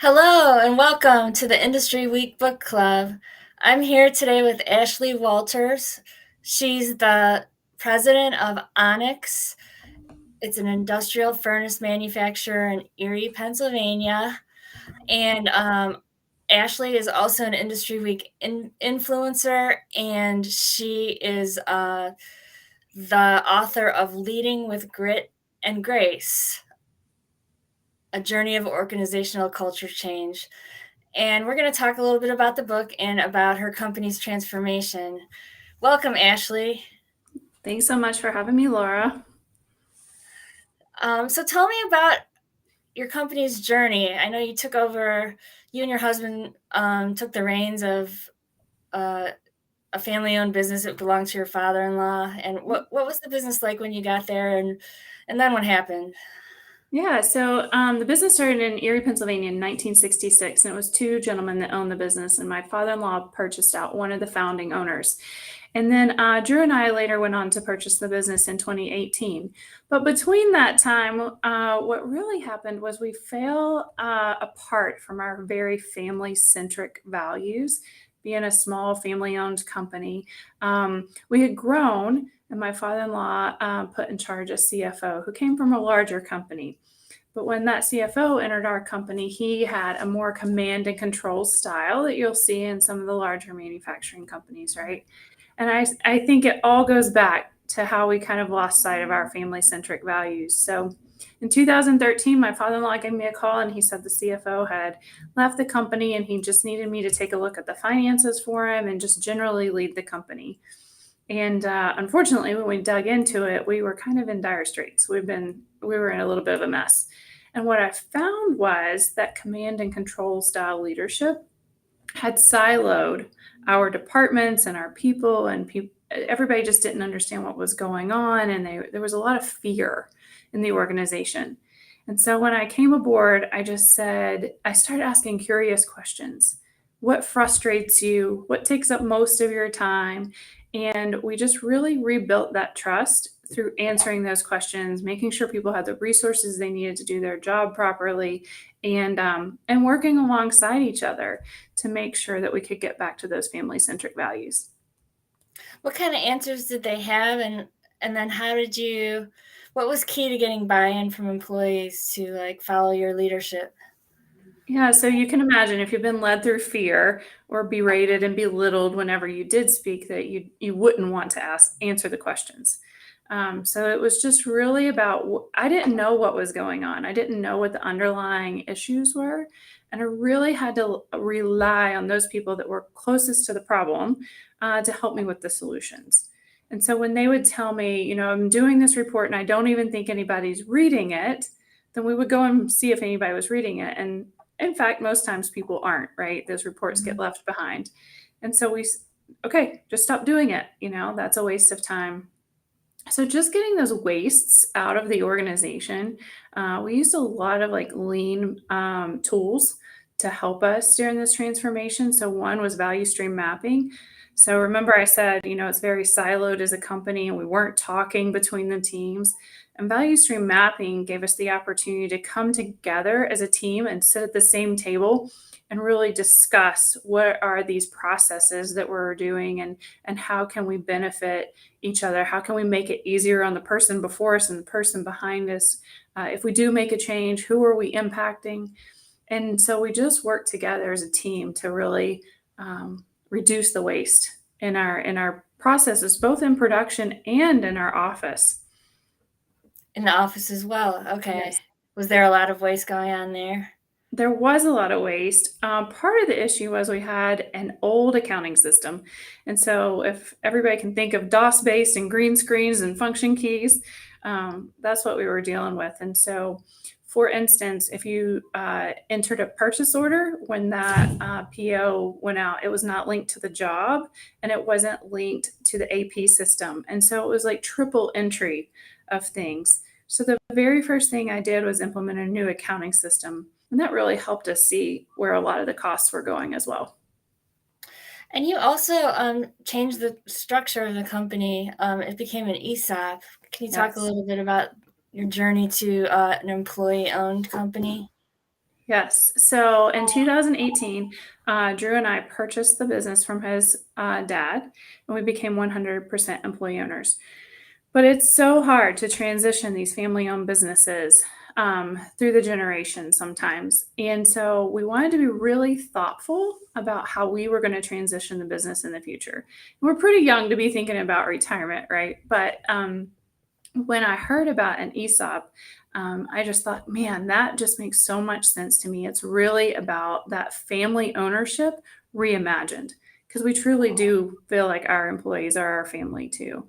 Hello and welcome to the Industry Week Book Club. I'm here today with Ashleigh Walters. She's the president of Onex. It's an industrial furnace manufacturer in Erie, Pennsylvania. And Ashleigh is also an Industry Week influencer, and she is the author of Leading with Grit and Grace, a journey of organizational culture change. And we're going to talk a little bit about the book and about her company's transformation. Welcome, Ashleigh. Thanks so much for having me, Laura. So tell me about your company's journey. I know you and your husband took the reins of uh, a family-owned business that belonged to your father-in-law. And what was the business like when you got there, and then what happened? Yeah, so the business started in Erie, Pennsylvania in 1966, and it was two gentlemen that owned the business, and my father-in-law purchased out one of the founding owners. And then Drew and I later went on to purchase the business in 2018. But between that time, what really happened was we fell apart from our very family-centric values. Being a small family-owned company, we had grown, and my father-in-law put in charge a CFO who came from a larger company. But when that CFO entered our company, he had a more command and control style that you'll see in some of the larger manufacturing companies, right? And I think it all goes back to how we kind of lost sight of our family centric values. So in 2013, my father in law gave me a call and he said the CFO had left the company and he just needed me to take a look at the finances for him and just generally lead the company. And unfortunately, when we dug into it, we were kind of in dire straits. We were in a little bit of a mess. And what I found was that command and control style leadership had siloed our departments and our people, and everybody just didn't understand what was going on. And there was a lot of fear in the organization. And so when I came aboard, I started asking curious questions. What frustrates you? What takes up most of your time? And we just really rebuilt that trust through answering those questions, making sure people had the resources they needed to do their job properly, and working alongside each other to make sure that we could get back to those family centric values. What kind of answers did they have, and then what was key to getting buy-in from employees to like follow your leadership? Yeah, so you can imagine if you've been led through fear or berated and belittled whenever you did speak, that you wouldn't want to answer the questions. So it was just really about I didn't know what was going on. I didn't know what the underlying issues were, and I really had to rely on those people that were closest to the problem to help me with the solutions. And so when they would tell me, I'm doing this report and I don't even think anybody's reading it, then we would go and see if anybody was reading it. And in fact, most times people aren't, right? Those reports get left behind. And so okay, just stop doing it. That's a waste of time. So just getting those wastes out of the organization, we used a lot of like lean tools to help us during this transformation. So one was value stream mapping. So remember I said, it's very siloed as a company and we weren't talking between the teams. And value stream mapping gave us the opportunity to come together as a team and sit at the same table and really discuss what are these processes that we're doing and how can we benefit each other? How can we make it easier on the person before us and the person behind us? If we do make a change, who are we impacting? And so we just work together as a team to really reduce the waste in our processes, both in production and in our office. In the office as well. Okay. Yes. Was there a lot of waste going on there? There was a lot of waste. Part of the issue was we had an old accounting system. And so, if everybody can think of DOS based and green screens and function keys, that's what we were dealing with. And so, for instance, if you entered a purchase order when that PO went out, it was not linked to the job and it wasn't linked to the AP system. And so, it was like triple entry of things. So, the very first thing I did was implement a new accounting system. And that really helped us see where a lot of the costs were going as well. And you also changed the structure of the company. It became an ESOP. Can you talk a Yes. little bit about your journey to an employee-owned company? Yes. So in 2018, Drew and I purchased the business from his dad, and we became 100% employee owners. But it's so hard to transition these family owned businesses through the generations sometimes. And so we wanted to be really thoughtful about how we were going to transition the business in the future. We're pretty young to be thinking about retirement, right? But when I heard about an ESOP, I just thought, man, that just makes so much sense to me. It's really about that family ownership reimagined because we truly do feel like our employees are our family too.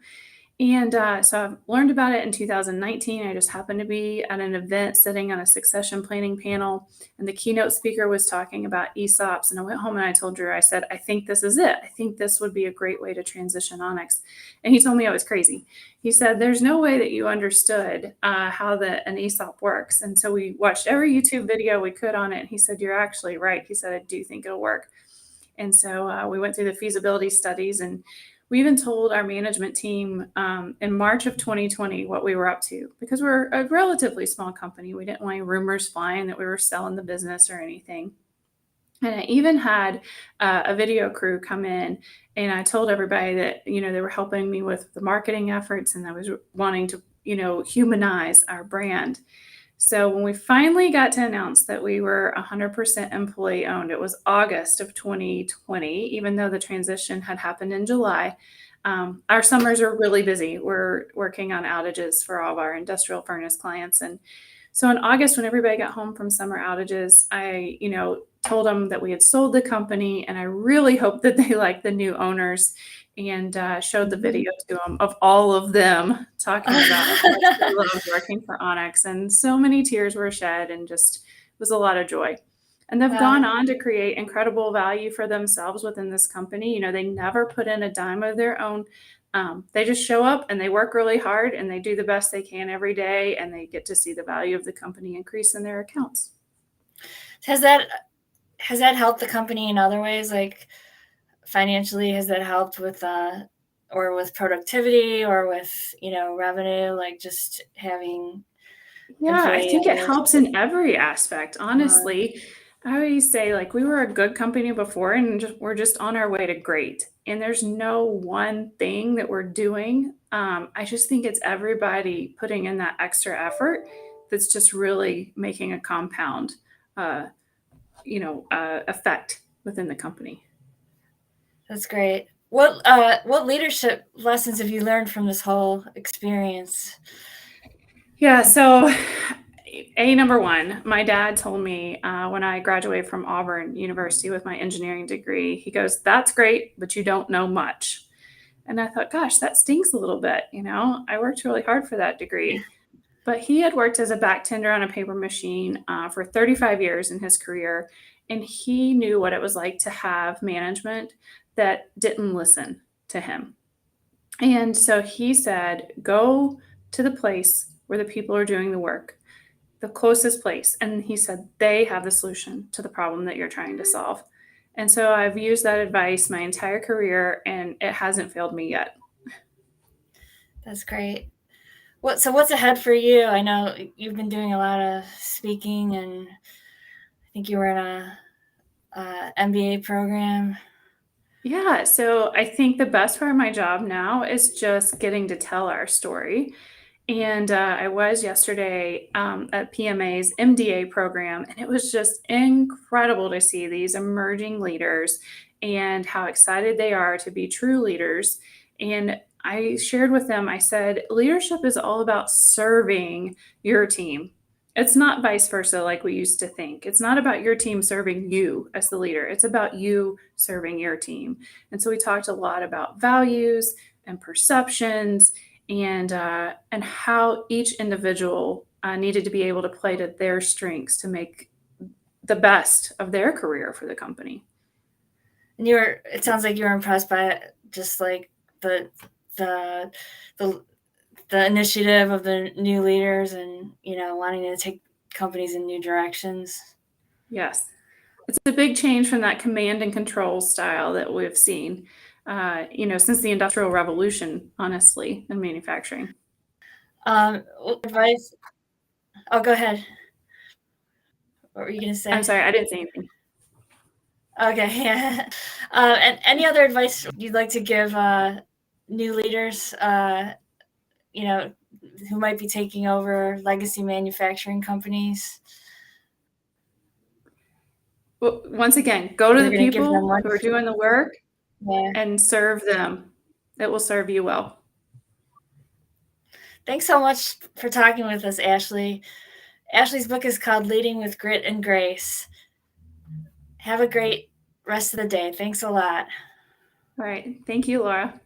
And so I've learned about it in 2019. I just happened to be at an event sitting on a succession planning panel, and the keynote speaker was talking about ESOPs. And I went home and I told Drew, I said, I think this is it. I think this would be a great way to transition Onex. And he told me I was crazy. He said, there's no way that you understood how an ESOP works. And so we watched every YouTube video we could on it. And he said, you're actually right. He said, I do think it'll work. And so we went through the feasibility studies, and we even told our management team in March of 2020 what we were up to because we're a relatively small company. We didn't want any rumors flying that we were selling the business or anything. And I even had a video crew come in, and I told everybody that, they were helping me with the marketing efforts, and I was wanting to, humanize our brand. So when we finally got to announce that we were 100% employee owned, it was August of 2020, even though the transition had happened in July. Our summers are really busy. We're working on outages for all of our industrial furnace clients. And so in August, when everybody got home from summer outages, I, told them that we had sold the company, and I really hoped that they liked the new owners, and showed the video to them of all of them talking about how much they loved working for Onex. And so many tears were shed, and just it was a lot of joy. And they've gone on to create incredible value for themselves within this company. They never put in a dime of their own. They just show up and they work really hard and they do the best they can every day, and they get to see the value of the company increase in their accounts. Has that helped the company in other ways, like financially? Has that helped with or with productivity or with revenue, like just having Yeah, I think it helps in every aspect, honestly. I always say, like, we were a good company before, and we're just on our way to great. And there's no one thing that we're doing. I just think it's everybody putting in that extra effort that's just really making a compound, uh, effect within the company. That's great. What leadership lessons have you learned from this whole experience? Yeah, so number one, my dad told me when I graduated from Auburn University with my engineering degree, he goes, "That's great, but you don't know much." And I thought, gosh, that stings a little bit. I worked really hard for that degree. But he had worked as a back tender on a paper machine for 35 years in his career, and he knew what it was like to have management that didn't listen to him. And so he said, go to the place where the people are doing the work, the closest place. And he said, they have the solution to the problem that you're trying to solve. And so I've used that advice my entire career, and it hasn't failed me yet. That's great. What's ahead for you? I know you've been doing a lot of speaking, and I think you were in a MBA program. Yeah, so I think the best part of my job now is just getting to tell our story. And I was yesterday at PMA's MDA program, and it was just incredible to see these emerging leaders and how excited they are to be true leaders. And I shared with them, I said, leadership is all about serving your team. It's not vice versa like we used to think. It's not about your team serving you as the leader. It's about you serving your team. And so we talked a lot about values and perceptions, and how each individual needed to be able to play to their strengths to make the best of their career for the company. And it sounds like you were impressed by just like the initiative of the new leaders, and wanting to take companies in new directions. Yes, it's a big change from that command and control style that we've seen, since the Industrial Revolution, honestly, in manufacturing. Advice? Oh, go ahead. What were you going to say? I'm sorry, I didn't say anything. Okay, yeah. And any other advice you'd like to give new leaders, who might be taking over legacy manufacturing companies? Well, once again, go to You're the going to give them people one? who are doing the work Yeah. and serve them. It will serve you well. Thanks so much for talking with us, Ashleigh. Ashleigh's book is called Leading with Grit and Grace. Have a great rest of the day. Thanks a lot. All right. Thank you, Laura.